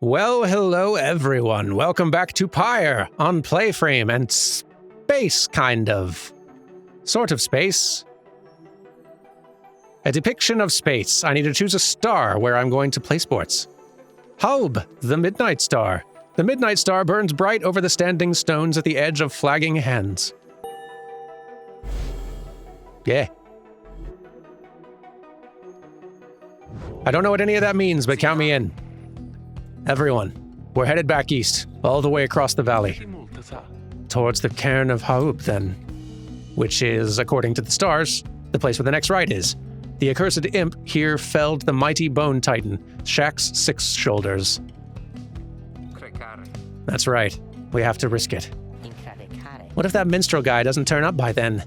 Well, hello everyone. Welcome back to Pyre on PlayFrame and space, kind of. Sort of space. A depiction of space. I need to choose a star where I'm going to play sports. Hub, the Midnight Star. The Midnight Star burns bright over the standing stones at the edge of flagging hands. Yeah. I don't know what any of that means, but count me in. Everyone, we're headed back east, all the way across the valley. Towards the cairn of Haub, then. Which is, according to the stars, the place where the next rite is. The accursed imp here felled the mighty bone titan, Shaq's six shoulders. That's right. We have to risk it. What if that minstrel guy doesn't turn up by then?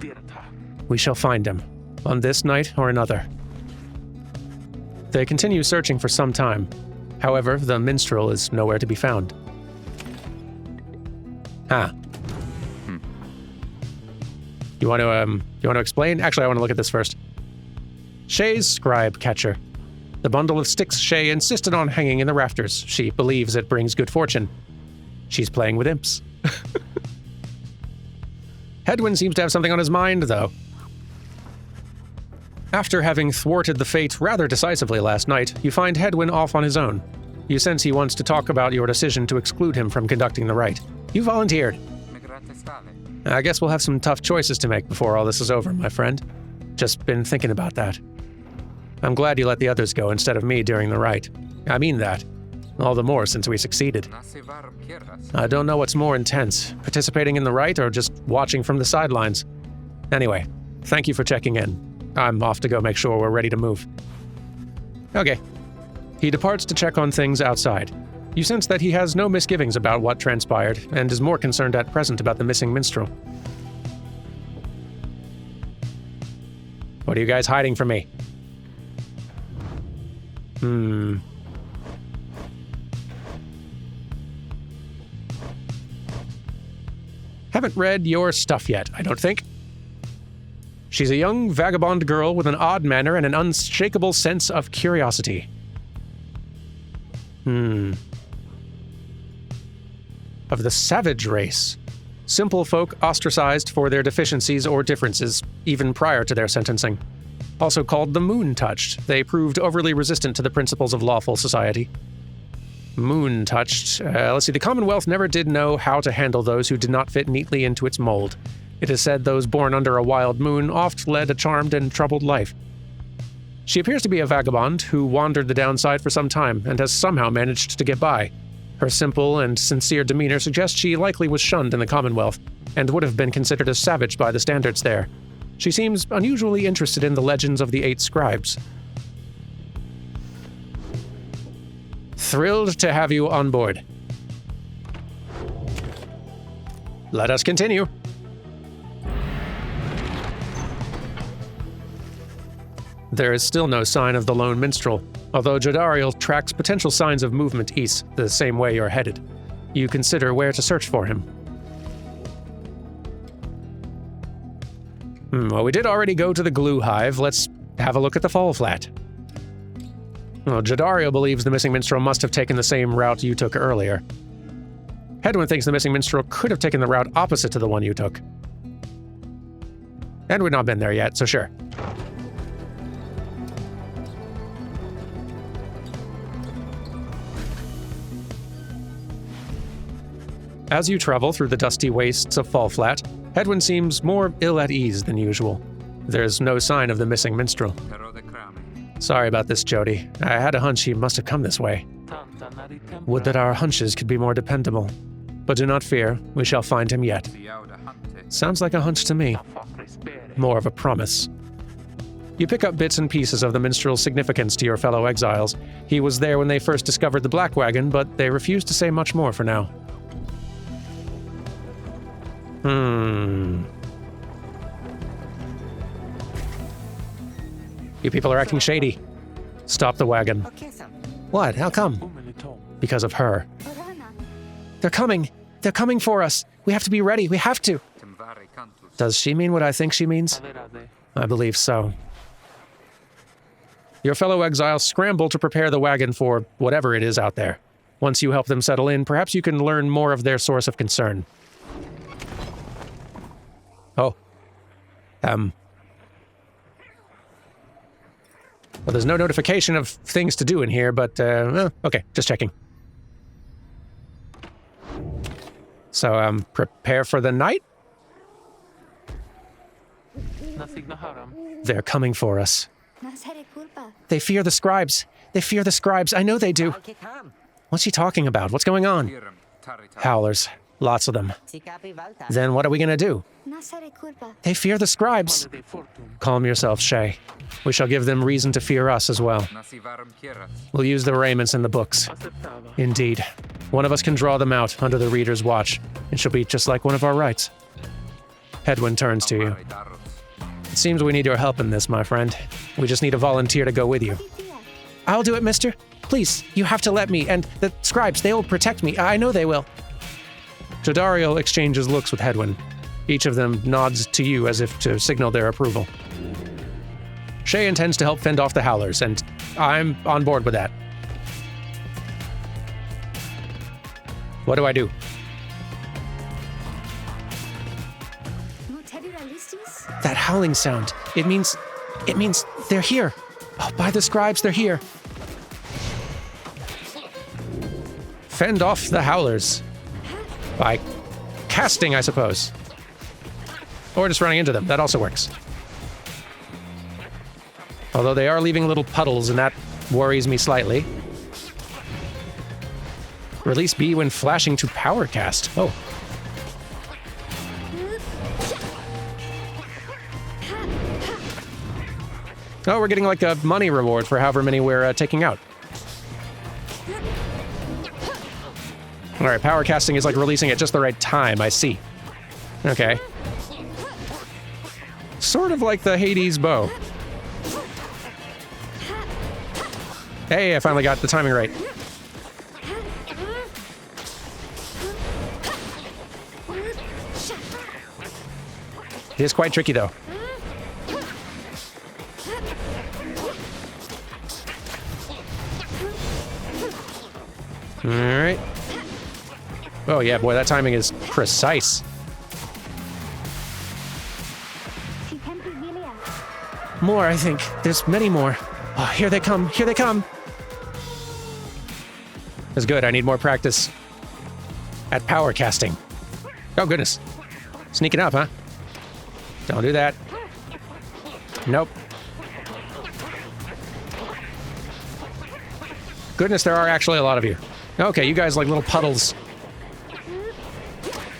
We shall find him, on this night or another. They continue searching for some time. However, the minstrel is nowhere to be found. You want to explain? Actually, I want to look at this first. Shay's scribe catcher. The bundle of sticks Shay insisted on hanging in the rafters. She believes it brings good fortune. She's playing with imps. Hedwyn seems to have something on his mind, though. After having thwarted the fate rather decisively last night, you find Hedwyn off on his own. You sense he wants to talk about your decision to exclude him from conducting the rite. You volunteered. I guess we'll have some tough choices to make before all this is over, my friend. Just been thinking about that. I'm glad you let the others go instead of me during the rite. I mean that. All the more since we succeeded. I don't know what's more intense, participating in the rite or just watching from the sidelines. Anyway, thank you for checking in. I'm off to go make sure we're ready to move. Okay. He departs to check on things outside. You sense that he has no misgivings about what transpired, and is more concerned at present about the missing minstrel. What are you guys hiding from me? Haven't read your stuff yet, I don't think. She's a young vagabond girl with an odd manner and an unshakable sense of curiosity. Of the savage race. Simple folk ostracized for their deficiencies or differences, even prior to their sentencing. Also called the Moon-Touched, they proved overly resistant to the principles of lawful society. Moon-Touched. Let's see, the Commonwealth never did know how to handle those who did not fit neatly into its mold. It is said those born under a wild moon oft led a charmed and troubled life. She appears to be a vagabond who wandered the downside for some time and has somehow managed to get by. Her simple and sincere demeanor suggests she likely was shunned in the Commonwealth and would have been considered a savage by the standards there. She seems unusually interested in the legends of the 8 scribes. Thrilled to have you on board. Let us continue. There is still no sign of the lone minstrel, although Jadariel tracks potential signs of movement east the same way you're headed. You consider where to search for him. Well, we did already go to the glue hive. Let's have a look at the fall flat. Well, Jadariel believes the missing minstrel must have taken the same route you took earlier. Hedwyn thinks the missing minstrel could have taken the route opposite to the one you took. And we've not been there yet, so sure. As you travel through the dusty wastes of Fall Flat, Hedwyn seems more ill at ease than usual. There's no sign of the missing minstrel. Sorry about this, Jody. I had a hunch he must have come this way. Would that our hunches could be more dependable. But do not fear, we shall find him yet. Sounds like a hunch to me. More of a promise. You pick up bits and pieces of the minstrel's significance to your fellow exiles. He was there when they first discovered the Black Wagon, but they refuse to say much more for now. You people are acting shady. Stop the wagon. What? How come? Because of her. They're coming. They're coming for us. We have to be ready. We have to. Does she mean what I think she means? I believe so. Your fellow exiles scramble to prepare the wagon for whatever it is out there. Once you help them settle in, perhaps you can learn more of their source of concern. Oh. Well, there's no notification of things to do in here, but, okay, just checking. So, prepare for the night? They're coming for us. They fear the scribes. They fear the scribes. I know they do. What's he talking about? What's going on? Howlers. Lots of them. Then what are we gonna do? They fear the scribes. Calm yourself, Shay. We shall give them reason to fear us as well. We'll use the raiments in the books. Indeed. One of us can draw them out under the reader's watch. It shall be just like one of our rights. Hedwyn turns to you. It seems we need your help in this, my friend. We just need a volunteer to go with you. I'll do it, mister. Please, you have to let me, and the scribes, they'll protect me. I know they will. Jodariel exchanges looks with Hedwyn. Each of them nods to you as if to signal their approval. Shay intends to help fend off the Howlers, and I'm on board with that. What do I do? That howling sound. It means they're here. Oh, by the scribes, they're here. Fend off the Howlers. By casting, I suppose. Or just running into them. That also works. Although they are leaving little puddles, and that worries me slightly. Release B when flashing to power cast. Oh. Oh, we're getting like a money reward for however many we're taking out. Alright, power casting is like releasing at just the right time, I see. Okay. Sort of like the Hades bow. Hey, I finally got the timing right. It is quite tricky, though. Alright. Oh yeah, boy, that timing is precise. More, I think. There's many more. Oh, here they come. Here they come. That's good. I need more practice at power casting. Oh, goodness. Sneaking up, huh? Don't do that. Nope. Goodness, there are actually a lot of you. Okay, you guys like little puddles.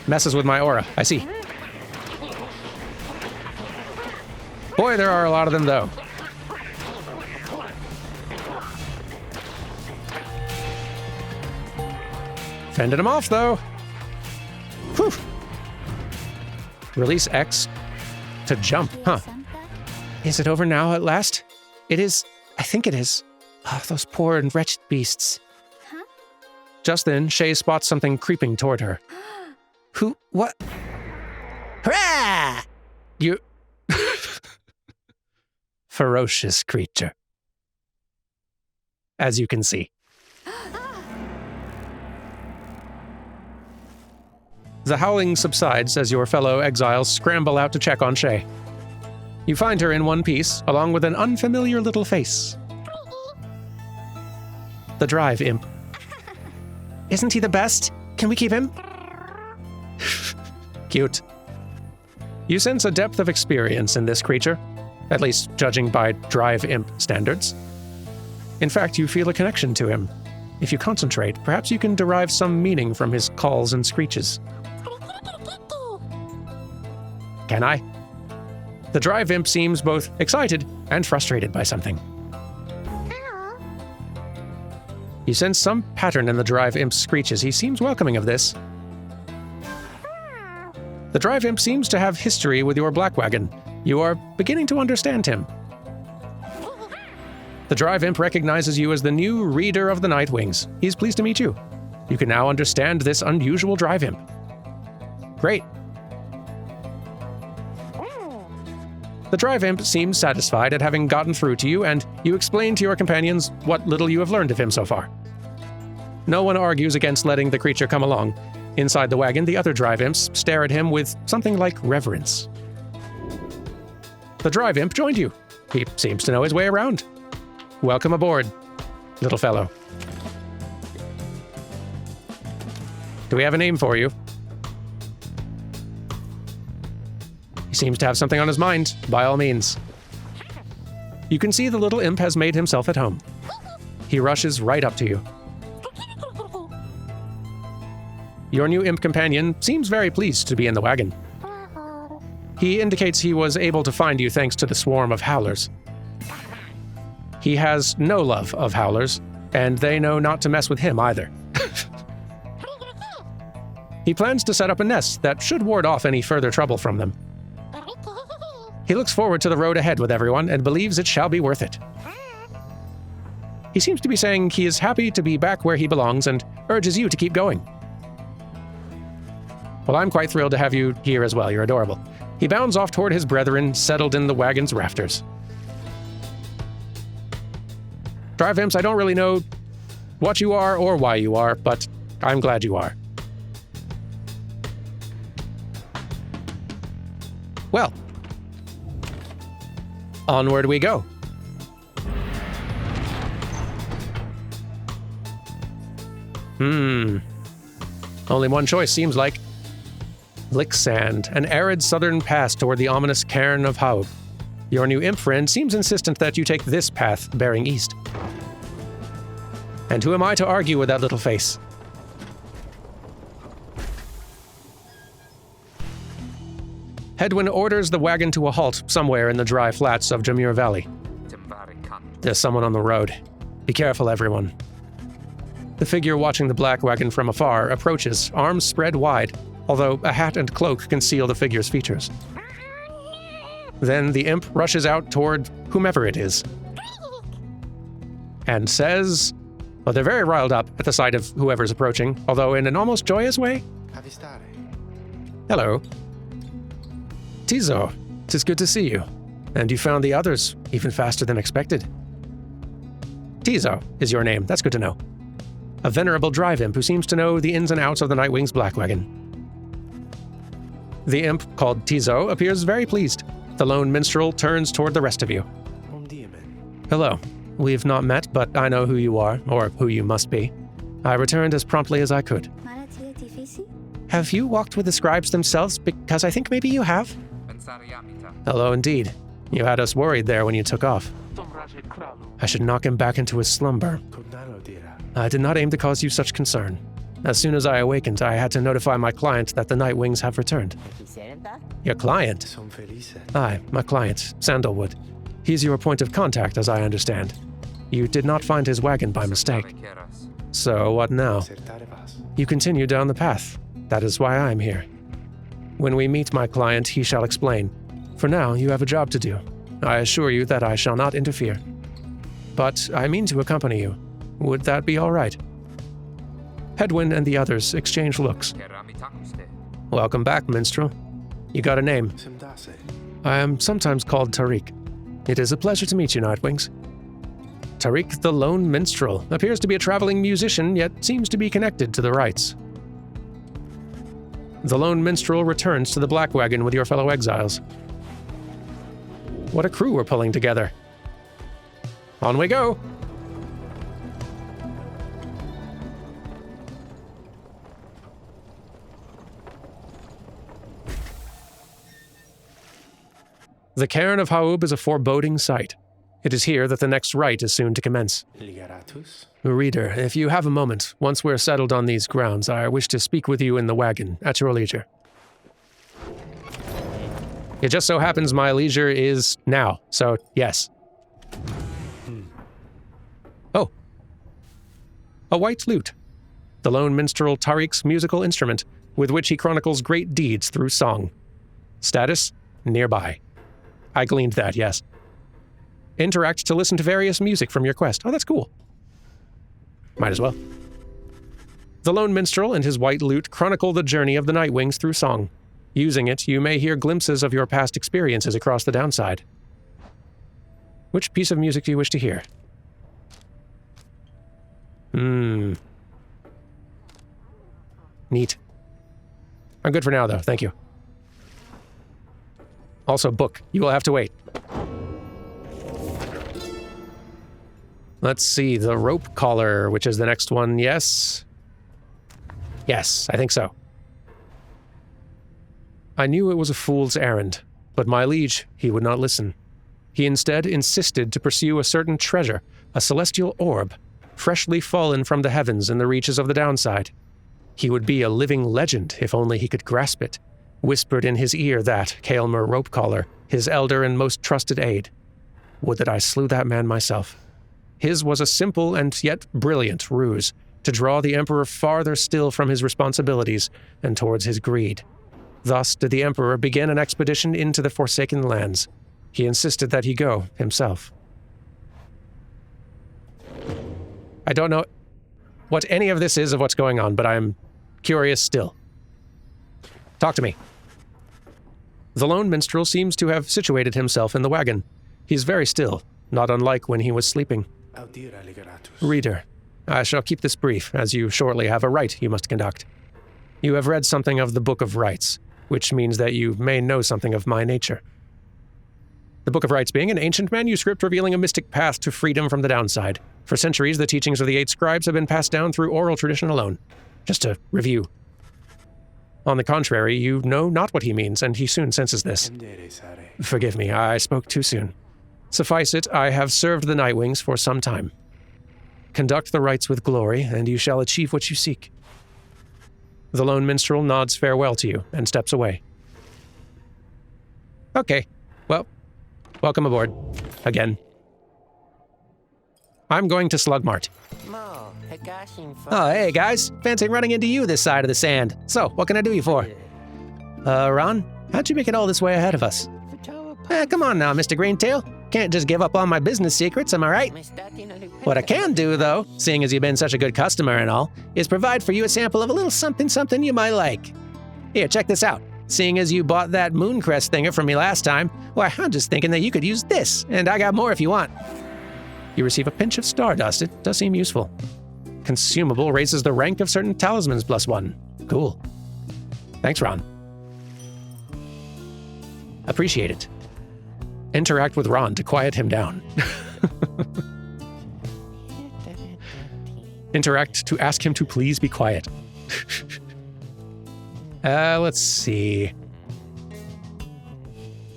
Messes with my aura. I see. Boy, there are a lot of them, though. Fended them off, though. Whew. Release X to jump, huh? Is it over now at last? It is. I think it is. Oh, those poor and wretched beasts. Huh? Just then, Shay spots something creeping toward her. Who? What? Hurrah! You... Ferocious creature. As you can see. The howling subsides as your fellow exiles scramble out to check on Shay. You find her in one piece, along with an unfamiliar little face. The Drive-Imp. Isn't he the best? Can we keep him? Cute. You sense a depth of experience in this creature, at least judging by Drive-Imp standards. In fact, you feel a connection to him. If you concentrate, perhaps you can derive some meaning from his calls and screeches. Can I? The Drive-Imp seems both excited and frustrated by something. You sense some pattern in the Drive-Imp's screeches. He seems welcoming of this. The Drive-Imp seems to have history with your Black Wagon. You are beginning to understand him. The Drive-Imp recognizes you as the new Reader of the Nightwings. He's pleased to meet you. You can now understand this unusual Drive-Imp. Great. The Drive-Imp seems satisfied at having gotten through to you, and you explain to your companions what little you have learned of him so far. No one argues against letting the creature come along. Inside the wagon, the other Drive-Imps stare at him with something like reverence. The Drive-Imp joined you. He seems to know his way around. Welcome aboard, little fellow. Do we have a name for you? He seems to have something on his mind, by all means. You can see the little imp has made himself at home. He rushes right up to you. Your new imp companion seems very pleased to be in the wagon. He indicates he was able to find you thanks to the swarm of howlers. He has no love of howlers, and they know not to mess with him either. He plans to set up a nest that should ward off any further trouble from them. He looks forward to the road ahead with everyone and believes it shall be worth it. He seems to be saying he is happy to be back where he belongs and urges you to keep going. Well, I'm quite thrilled to have you here as well. You're adorable. He bounds off toward his brethren, settled in the wagon's rafters. Drive-Imps, I don't really know what you are or why you are, but I'm glad you are. Well, onward we go. Only one choice, seems like. Licksand, an arid southern pass toward the ominous cairn of Haub. Your new imp friend seems insistent that you take this path bearing east. And who am I to argue with that little face? Hedwyn orders the wagon to a halt somewhere in the dry flats of Jamur Valley. There's someone on the road. Be careful, everyone. The figure watching the black wagon from afar approaches, arms spread wide, although a hat and cloak conceal the figure's features. Then the imp rushes out toward whomever it is and says, well, they're very riled up at the sight of whoever's approaching, although in an almost joyous way. Hello. Tizo, 'tis good to see you. And you found the others even faster than expected. Tizo is your name, that's good to know. A venerable Drive-Imp who seems to know the ins and outs of the Nightwing's black wagon. The imp, called Tizo, appears very pleased. The lone minstrel turns toward the rest of you. Hello. We've not met, but I know who you are, or who you must be. I returned as promptly as I could. Have you walked with the scribes themselves? Because I think maybe you have. Hello indeed. You had us worried there when you took off. I should knock him back into his slumber. I did not aim to cause you such concern. As soon as I awakened, I had to notify my client that the Nightwings have returned. Your client? Aye, my client, Sandalwood. He's your point of contact, as I understand. You did not find his wagon by mistake. So what now? You continue down the path. That is why I'm here. When we meet my client, he shall explain. For now, you have a job to do. I assure you that I shall not interfere. But I mean to accompany you. Would that be all right? Hedwyn and the others exchange looks. Welcome back, minstrel. You got a name. I am sometimes called Tariq. It is a pleasure to meet you, Nightwings. Tariq the Lone Minstrel appears to be a traveling musician, yet seems to be connected to the rites. The Lone Minstrel returns to the black wagon with your fellow exiles. What a crew we're pulling together. On we go! The cairn of Haub is a foreboding sight. It is here that the next rite is soon to commence. Reader, if you have a moment, once we're settled on these grounds, I wish to speak with you in the wagon, at your leisure. It just so happens my leisure is now, so yes. Oh. A white lute. The lone minstrel Tariq's musical instrument, with which he chronicles great deeds through song. Status, nearby. I gleaned that, yes. Interact to listen to various music from your quest. Oh, that's cool. Might as well. The lone minstrel and his white lute chronicle the journey of the Nightwings through song. Using it, you may hear glimpses of your past experiences across the downside. Which piece of music do you wish to hear? Neat. I'm good for now, though. Thank you. Also, book. You will have to wait. Let's see. The rope collar, which is the next one. Yes? Yes, I think so. I knew it was a fool's errand, but my liege, he would not listen. He instead insisted to pursue a certain treasure, a celestial orb, freshly fallen from the heavens in the reaches of the downside. He would be a living legend if only he could grasp it, whispered in his ear that Kaelmer Ropecollar, his elder and most trusted aide. Would that I slew that man myself. His was a simple and yet brilliant ruse, to draw the Emperor farther still from his responsibilities and towards his greed. Thus did the Emperor begin an expedition into the Forsaken Lands. He insisted that he go himself. I don't know what any of this is of what's going on, but I'm curious still. Talk to me. The lone minstrel seems to have situated himself in the wagon. He's very still, not unlike when he was sleeping. Reader, I shall keep this brief, as you shortly have a rite you must conduct. You have read something of the Book of Rites, which means that you may know something of my nature. The Book of Rites being an ancient manuscript revealing a mystic path to freedom from the downside. For centuries, the teachings of the 8 scribes have been passed down through oral tradition alone. Just to review. On the contrary, you know not what he means, and he soon senses this. Forgive me, I spoke too soon. Suffice it, I have served the Nightwings for some time. Conduct the rites with glory, and you shall achieve what you seek. The lone minstrel nods farewell to you and steps away. Okay, well, welcome aboard. Again. I'm going to Slugmart. Oh, hey guys. Fancy running into you this side of the sand. So, what can I do you for? Ron, how'd you make it all this way ahead of us? Come on now, Mr. Greentail. Can't just give up all my business secrets, am I right? What I can do, though, seeing as you've been such a good customer and all, is provide for you a sample of a little something you might like. Here, check this out. Seeing as you bought that Mooncrest thinger from me last time, why, I'm just thinking that you could use this, and I got more if you want. You receive a pinch of stardust. It does seem useful. Consumable raises the rank of certain talismans +1. Cool. Thanks, Ron. Appreciate it. Interact with Ron to quiet him down. Interact to ask him to please be quiet. Let's see.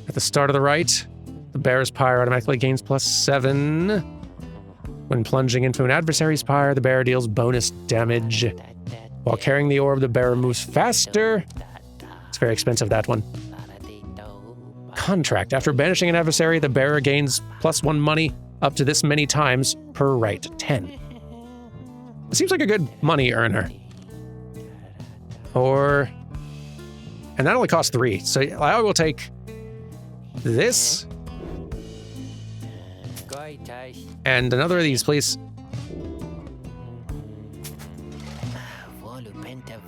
At the start of the rite, the bear's pyre automatically gains +7. When plunging into an adversary's pyre, the bear deals bonus damage. While carrying the orb, the bearer moves faster. It's very expensive, that one. Contract. After banishing an adversary, the bearer gains +1 money up to this many times per rite. 10. It seems like a good money earner. And that only costs 3, so I will take this. And another of these, please.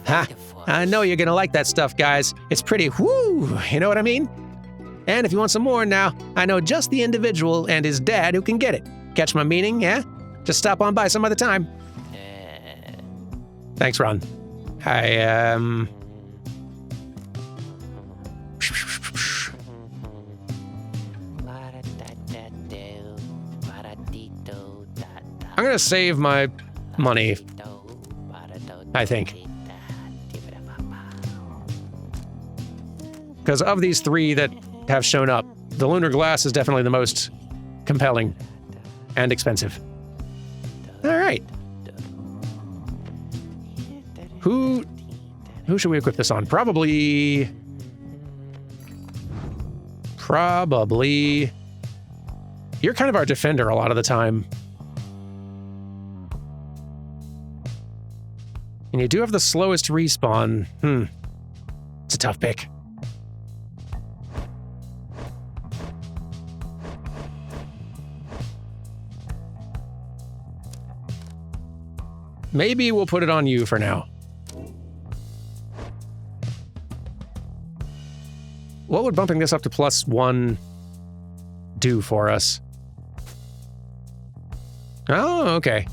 Ha! I know you're gonna like that stuff, guys. It's pretty whoo, you know what I mean? And if you want some more now, I know just the individual and his dad who can get it. Catch my meaning, yeah? Just stop on by some other time. Thanks, Ron. I'm gonna save my money, I think. Because of these 3 that have shown up, the lunar glass is definitely the most compelling and expensive. All right. Who should we equip this on? Probably. You're kind of our defender a lot of the time. And you do have the slowest respawn. It's a tough pick. Maybe we'll put it on you for now. What would bumping this up to +1 do for us? Oh, okay.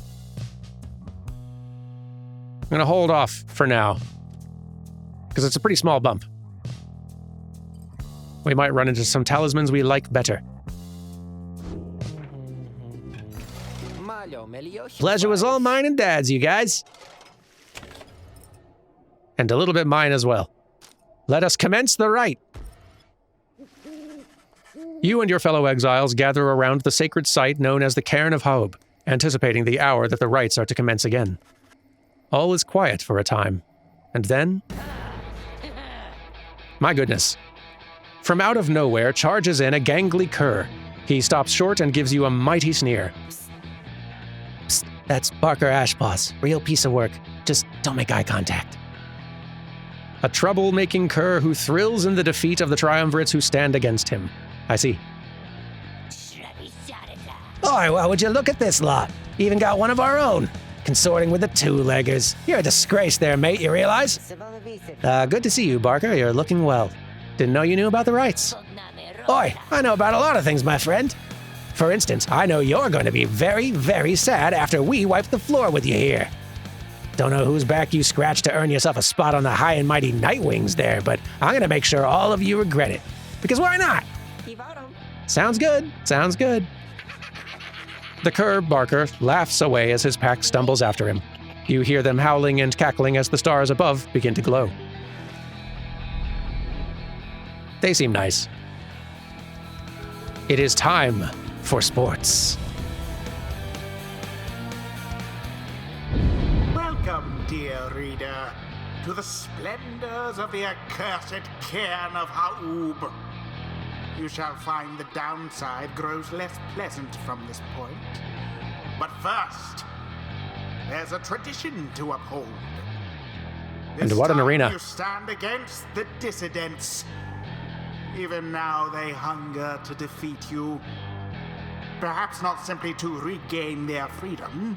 I'm gonna hold off for now. because it's a pretty small bump. We might run into some talismans we like better. Pleasure was all mine and Dad's, you guys. And a little bit mine as well. Let us commence the rite. You and your fellow exiles gather around the sacred site known as the Cairn of Haub, anticipating the hour that the rites are to commence again. All is quiet for a time, and then... My goodness. From out of nowhere charges in a gangly cur. He stops short and gives you a mighty sneer. Psst, that's Barker Ashboss. Real piece of work. Just don't make eye contact. A trouble-making cur who thrills in the defeat of the triumvirates who stand against him. I see. Oi, well, would you look at this lot? Even got one of our own. Consorting with the two-leggers. You're a disgrace there, mate, you realize? Good to see you, Barker. You're looking well. Didn't know you knew about the rites. Oi, I know about a lot of things, my friend. For instance, I know you're going to be very, very sad after we wipe the floor with you here. Don't know whose back you scratched to earn yourself a spot on the high and mighty Nightwings there, but I'm going to make sure all of you regret it. Because why not? Sounds good. Sounds good. The cur, Barker, laughs away as his pack stumbles after him. You hear them howling and cackling as the stars above begin to glow. They seem nice. It is time for sports. Welcome, dear reader, to the splendors of the accursed Cairn of Haub. You shall find the downside grows less pleasant from this point. But first, there's a tradition to uphold. And what an arena. You stand against the dissidents. Even now they hunger to defeat you. Perhaps not simply to regain their freedom,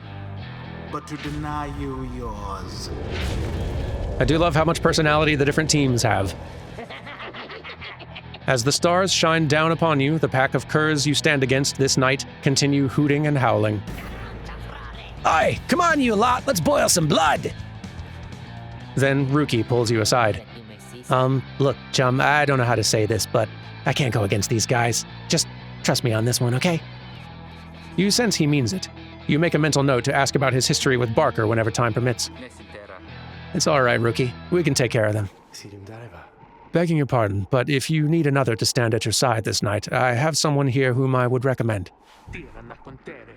but to deny you yours. I do love how much personality the different teams have. As the stars shine down upon you, the pack of curs you stand against this night continue hooting and howling. Oi, come on you lot, let's boil some blood! Then Ruki pulls you aside. Look, chum, I don't know how to say this, but I can't go against these guys. Just trust me on this one, okay? You sense he means it. You make a mental note to ask about his history with Barker whenever time permits. It's all right, Ruki. We can take care of them. Begging your pardon, but if you need another to stand at your side this night, I have someone here whom I would recommend.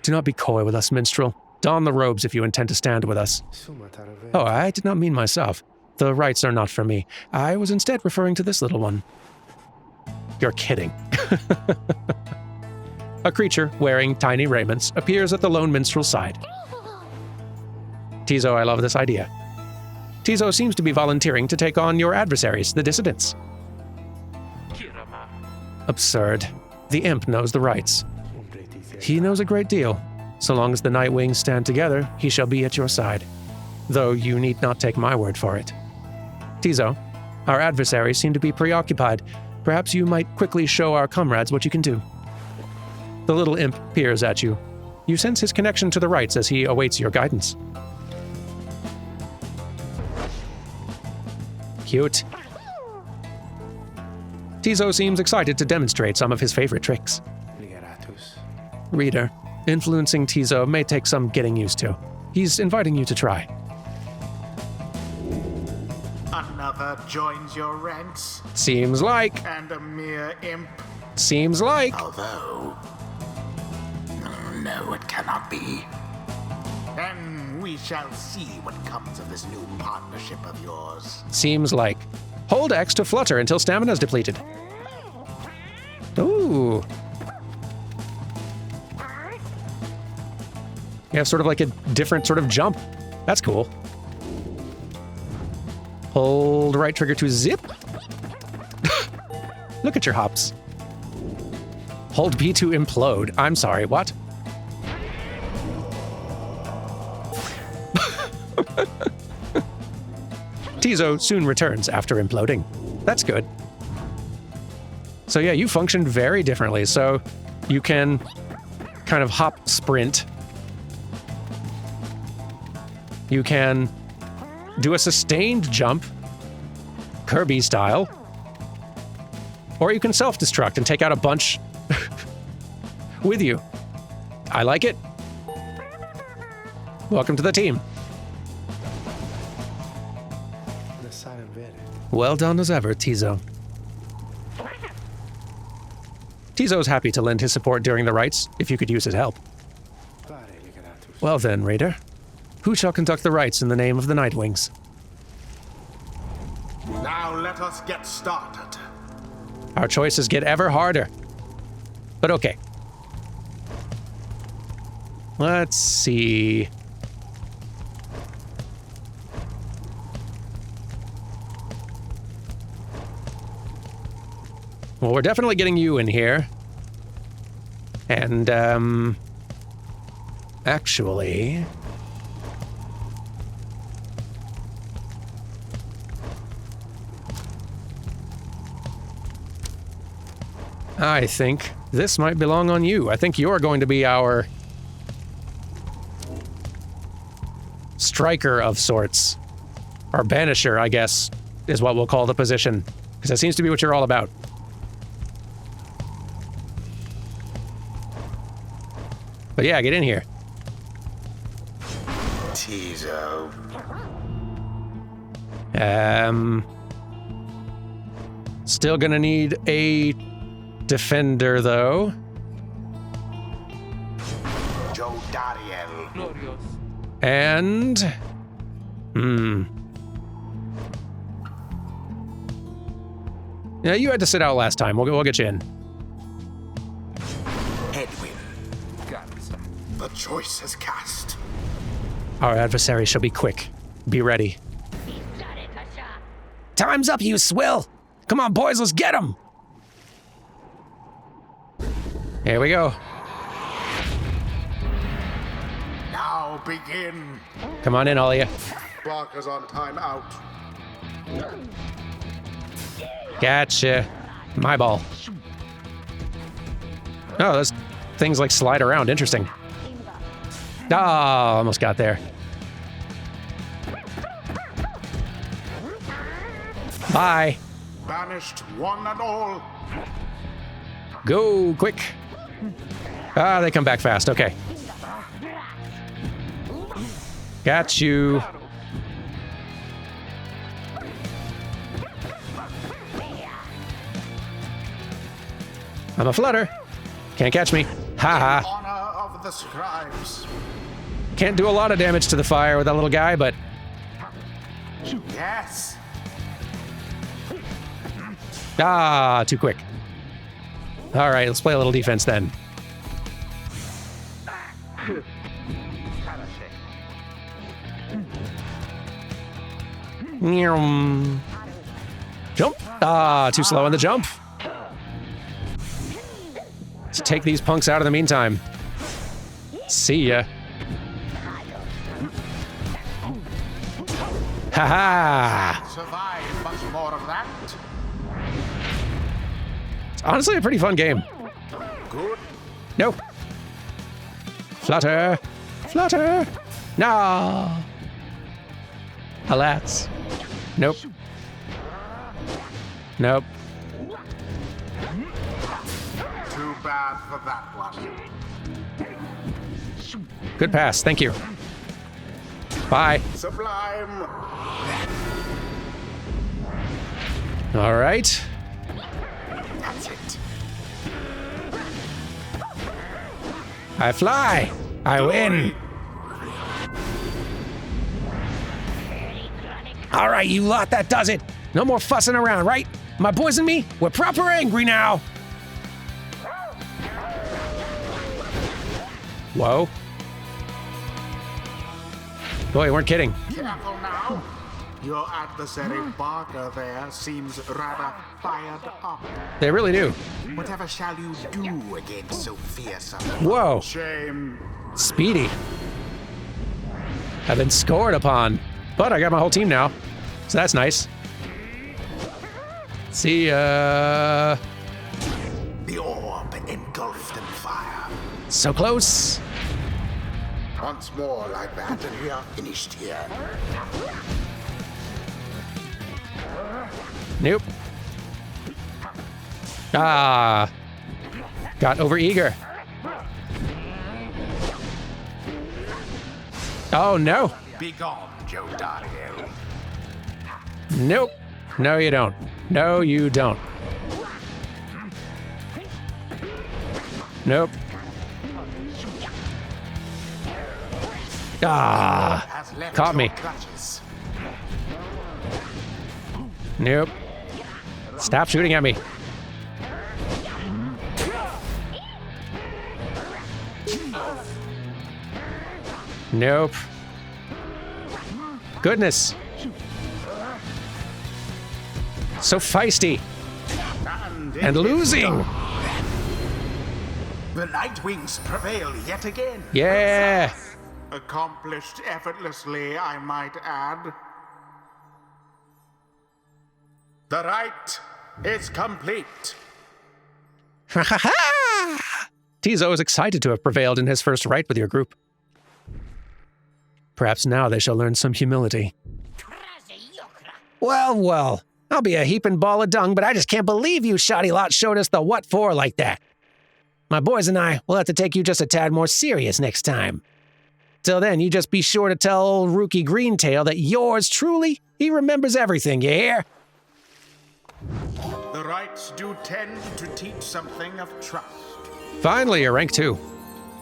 Do not be coy with us, Minstrel. Don the robes if you intend to stand with us. Oh, I did not mean myself. The rites are not for me. I was instead referring to this little one. You're kidding. A creature wearing tiny raiments appears at the lone minstrel's side. Tizo, I love this idea. Tizo seems to be volunteering to take on your adversaries, the dissidents. Absurd. The imp knows the rites. He knows a great deal. So long as the Nightwings stand together, he shall be at your side. Though you need not take my word for it. Tizo, our adversaries seem to be preoccupied. Perhaps you might quickly show our comrades what you can do. The little imp peers at you. You sense his connection to the rites as he awaits your guidance. Cute. Tizo seems excited to demonstrate some of his favorite tricks. Reader, influencing Tizo may take some getting used to. He's inviting you to try. Another joins your ranks. Seems like. And a mere imp. Seems like. Although... no, it cannot be. Then we shall see what comes of this new partnership of yours. Seems like. Hold X to flutter until stamina's depleted. Ooh. You have sort of like a different sort of jump. That's cool. Hold right trigger to zip. Look at your hops. Hold B to implode. I'm sorry, what? Tizo soon returns after imploding. That's good. So yeah, you functioned very differently. So you can kind of hop sprint. You can do a sustained jump. Kirby style. Or you can self-destruct and take out a bunch with you. I like it. Welcome to the team. Well done as ever, Tizo. Tizo's happy to lend his support during the rites, if you could use his help. Well then, Raider. Who shall conduct the rites in the name of the Nightwings? Now let us get started. Our choices get ever harder. But okay. Let's see. Well, we're definitely getting you in here. And, actually... I think this might belong on you. I think you're going to be our... striker of sorts. Or banisher, I guess, is what we'll call the position. Because that seems to be what you're all about. But yeah, get in here. Tizo. Still gonna need a defender, though. Joe Dariel. And... Yeah, you had to sit out last time. We'll get you in. Edwin. The choice is cast. Our adversary shall be quick. Be ready. Time's up, you swill! Come on, boys, let's get him! Here we go. Now begin. Come on in, all of you. Barker's on time out. Gotcha. My ball. Oh, those things like slide around. Interesting. Ah, almost got there. Bye. Banished one and all. Go quick. Ah, they come back fast. Okay. Got you. I'm a flutter. Can't catch me. Ha ha. Honor of the scribes. Can't do a lot of damage to the fire with that little guy, but... Yes. Ah, too quick. All right, let's play a little defense then. Jump. Ah, too slow on the jump. Let's take these punks out in the meantime. See ya. Ha-ha! Survive much more of that. It's honestly a pretty fun game. Good. Nope. Flutter. Flutter. No. Alas. Nope. Nope. Too bad for that one. Good pass. Thank you. Bye. Sublime. All right. That's it. I fly. I win. All right, you lot, that does it. No more fussing around, right? My boys and me, we're proper angry now. Whoa. Boy, you weren't kidding. Careful now. Your adversary Barker there seems rather fired up. They really do. Whatever shall you do against so fearsome? Whoa. Shame. Speedy. I've been scored upon. But I got my whole team now. So that's nice. See ya. The orb engulfed in fire. So close. Once more like that, and we are finished here. Nope. Ah. Got overeager. Oh, no. Begone, Joe Dario. Nope. No, you don't. No, you don't. Nope. Ah. Has left Caught your me. clutches. Nope. Stop shooting at me. Nope. Goodness. So feisty. And losing. The Nightwings prevail yet again. Yeah. Accomplished effortlessly, I might add. The rite is complete. Tizo is excited to have prevailed in his first rite with your group. Perhaps now they shall learn some humility. Well, well. I'll be a heaping ball of dung, but I just can't believe you shoddy lot showed us the what for like that. My boys and I will have to take you just a tad more serious next time. Till then, you just be sure to tell old Rookie Greentail that yours truly, he remembers everything, you hear? The rites do tend to teach something of trust. Finally, you're rank 2.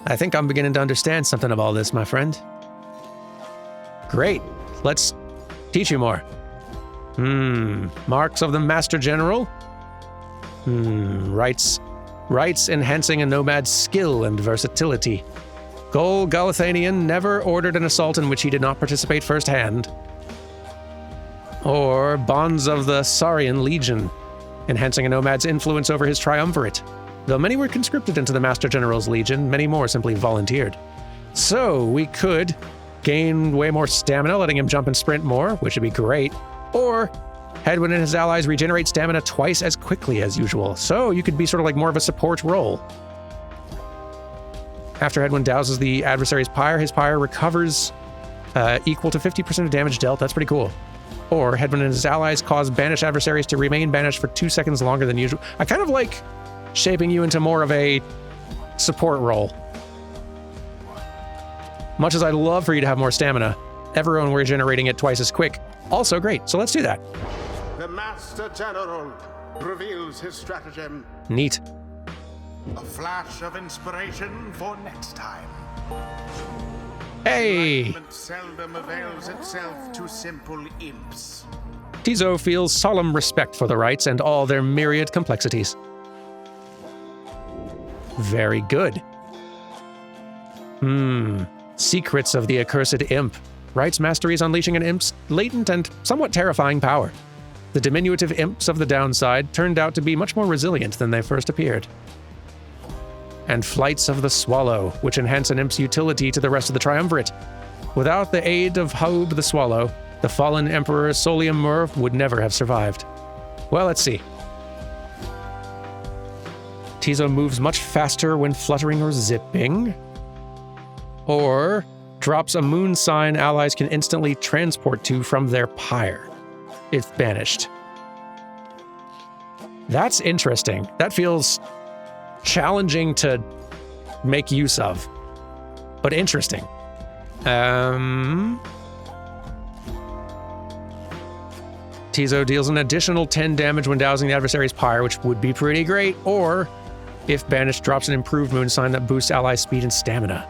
I think I'm beginning to understand something of all this, my friend. Great. Let's teach you more. Marks of the Master General? Rights enhancing a nomad's skill and versatility. Gol Galathanian never ordered an assault in which he did not participate firsthand. Or Bonds of the Saurian Legion, enhancing a nomad's influence over his triumvirate. Though many were conscripted into the Master General's Legion, many more simply volunteered. So we could gain way more stamina, letting him jump and sprint more, which would be great. Or Hedwyn and his allies regenerate stamina twice as quickly as usual, so you could be sort of like more of a support role. After Hedwyn douses the adversary's Pyre, his Pyre recovers equal to 50% of damage dealt. That's pretty cool. Or Hedwyn and his allies cause banished adversaries to remain banished for 2 seconds longer than usual. I kind of like shaping you into more of a support role. Much as I'd love for you to have more stamina, everyone regenerating it twice as quick. Also great, so let's do that. The Master General reveals his stratagem. Neat. A flash of inspiration for next time. Hey! Enlightenment seldom avails itself to simple imps. Tizo feels solemn respect for the rites and all their myriad complexities. Very good. Secrets of the accursed imp. Rites masteries unleashing an imp's latent and somewhat terrifying power. The diminutive imps of the downside turned out to be much more resilient than they first appeared. And flights of the swallow, which enhance an imp's utility to the rest of the triumvirate. Without the aid of Haub the swallow, the fallen Emperor Solium Mur would never have survived. Well, let's see. Tizo moves much faster when fluttering or zipping. Or drops a moon sign allies can instantly transport to from their pyre, if banished. That's interesting. That feels challenging to make use of, but interesting. Tizo deals an additional 10 damage when dousing the adversary's pyre, which would be pretty great, or if banished, drops an improved moon sign that boosts ally speed and stamina.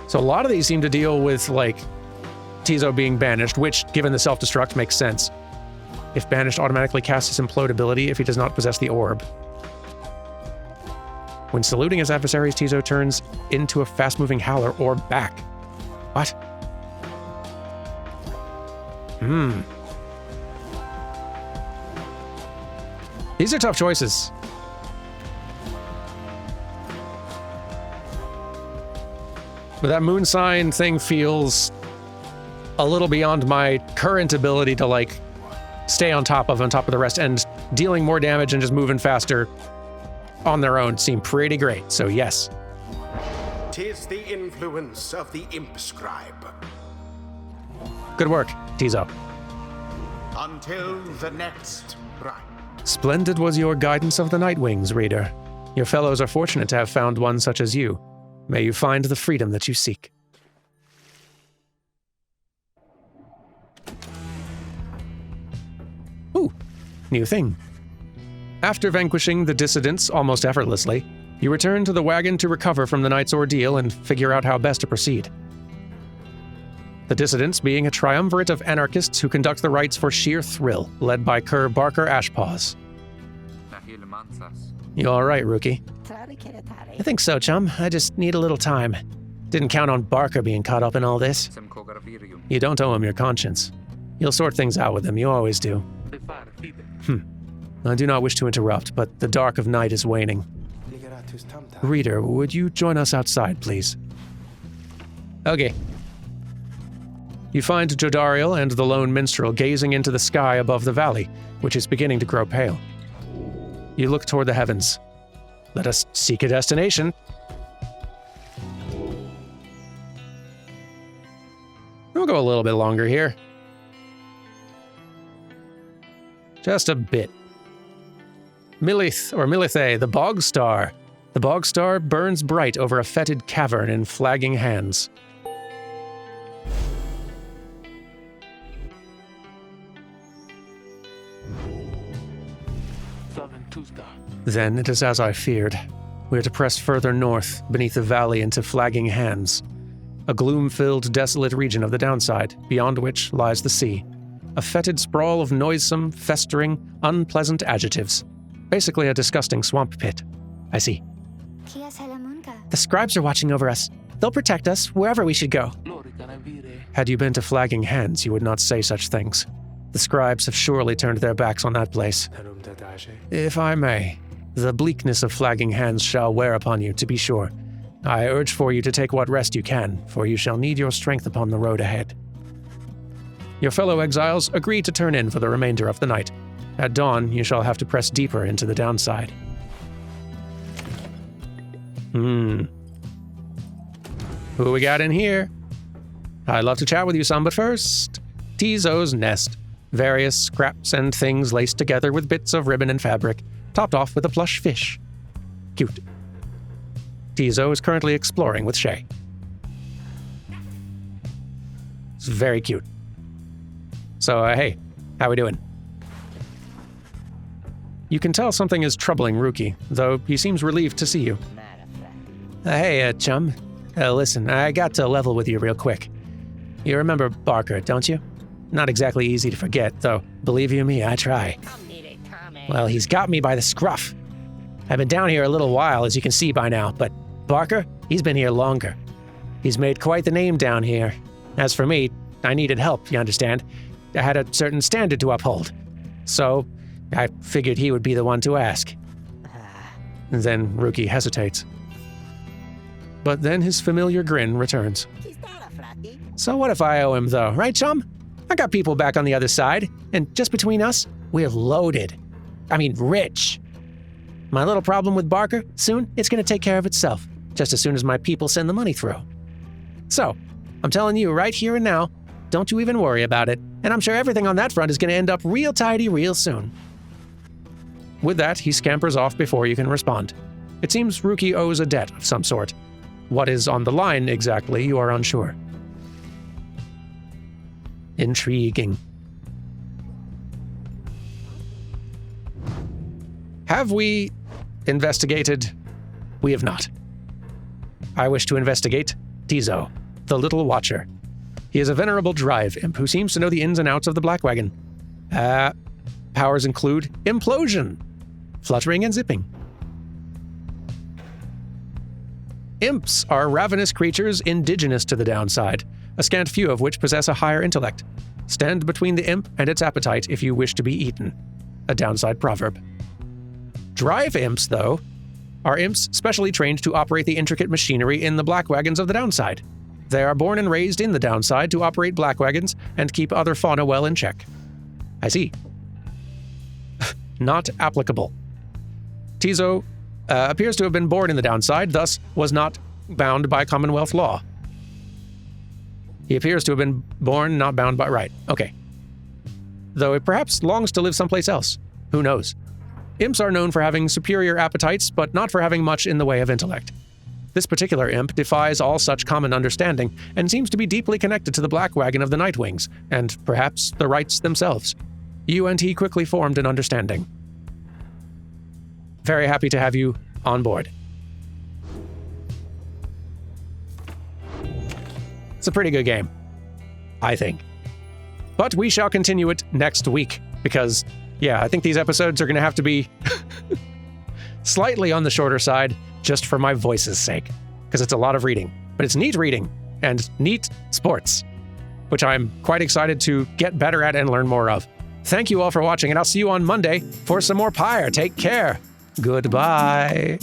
So a lot of these seem to deal with, like, Tizo being banished, which, given the self-destruct, makes sense. If banished, automatically casts his implode ability if he does not possess the orb. When saluting his adversaries, Tizo turns into a fast-moving howler or back. What? These are tough choices. But that moon sign thing feels a little beyond my current ability to, like, stay on top of the rest, and dealing more damage and just moving faster on their own seem pretty great, so yes. 'Tis the influence of the imp scribe. Good work, Tizo. until the next rite. Splendid was your guidance of the Nightwings, reader. Your fellows are fortunate to have found one such as you. May you find the freedom that you seek. Ooh, new thing. After vanquishing the dissidents almost effortlessly, you return to the wagon to recover from the night's ordeal and figure out how best to proceed. The dissidents being a triumvirate of anarchists who conduct the rites for sheer thrill, led by Cur Barker Ashpaws. You all right, Rookie? I think so, chum. I just need a little time. Didn't count on Barker being caught up in all this. You don't owe him your conscience. You'll sort things out with him, you always do. I do not wish to interrupt, but the dark of night is waning. Reader, would you join us outside, please? Okay. You find Jodariel and the lone minstrel gazing into the sky above the valley, which is beginning to grow pale. You look toward the heavens. Let us seek a destination. We'll go a little bit longer here. Just a bit. Milithe, the bog star. The bog star burns bright over a fetid cavern in flagging hands. Then it is as I feared. We are to press further north, beneath the valley into flagging hands. A gloom-filled, desolate region of the downside, beyond which lies the sea. A fetid sprawl of noisome, festering, unpleasant adjectives. Basically a disgusting swamp pit. I see. The scribes are watching over us. They'll protect us wherever we should go. Had you been to Flagging Hands, you would not say such things. The scribes have surely turned their backs on that place. If I may, the bleakness of Flagging Hands shall wear upon you, to be sure. I urge for you to take what rest you can, for you shall need your strength upon the road ahead. Your fellow exiles agree to turn in for the remainder of the night. At dawn, you shall have to press deeper into the downside. Who we got in here? I'd love to chat with you some, but first, Tizo's nest. Various scraps and things laced together with bits of ribbon and fabric, topped off with a plush fish. Cute. Tizo is currently exploring with Shay. It's very cute. So, hey, how we doing? You can tell something is troubling Rookie, though he seems relieved to see you. Hey, chum. Listen, I got to level with you real quick. You remember Barker, don't you? Not exactly easy to forget, though. Believe you me, I try. Well, he's got me by the scruff. I've been down here a little while, as you can see by now, but Barker, he's been here longer. He's made quite the name down here. As for me, I needed help, you understand? I had a certain standard to uphold. So, I figured he would be the one to ask. Then Rookie hesitates. But then his familiar grin returns. So what if I owe him, though, right, chum? I got people back on the other side, and just between us, we're loaded. I mean, rich. My little problem with Barker, soon, it's gonna take care of itself, just as soon as my people send the money through. So, I'm telling you right here and now, don't you even worry about it, and I'm sure everything on that front is gonna end up real tidy real soon. With that, he scampers off before you can respond. It seems Rookie owes a debt of some sort. What is on the line exactly, you are unsure. Intriguing. Have we investigated? We have not. I wish to investigate Tizo, the Little Watcher. He is a venerable Drive-Imp who seems to know the ins and outs of the Black Wagon. Powers include implosion, fluttering and zipping. Imps are ravenous creatures indigenous to the downside, a scant few of which possess a higher intellect. Stand between the imp and its appetite if you wish to be eaten. A downside proverb. Drive-Imps, though, are imps specially trained to operate the intricate machinery in the black wagons of the downside. They are born and raised in the downside to operate black wagons and keep other fauna well in check. I see. Not applicable. Tizo appears to have been born in the downside, thus was not bound by Commonwealth law. He appears to have been born, not bound by... Right, okay. though it perhaps longs to live someplace else. Who knows? Imps are known for having superior appetites, but not for having much in the way of intellect. This particular imp defies all such common understanding and seems to be deeply connected to the Black Wagon of the Nightwings, and perhaps the Wrights themselves. You and he quickly formed an understanding. Very happy to have you on board. It's a pretty good game, I think. But we shall continue it next week, because, yeah, I think these episodes are going to have to be slightly on the shorter side, just for my voice's sake, because it's a lot of reading. But it's neat reading, and neat sports, which I'm quite excited to get better at and learn more of. Thank you all for watching, and I'll see you on Monday for some more Pyre. Take care. Goodbye.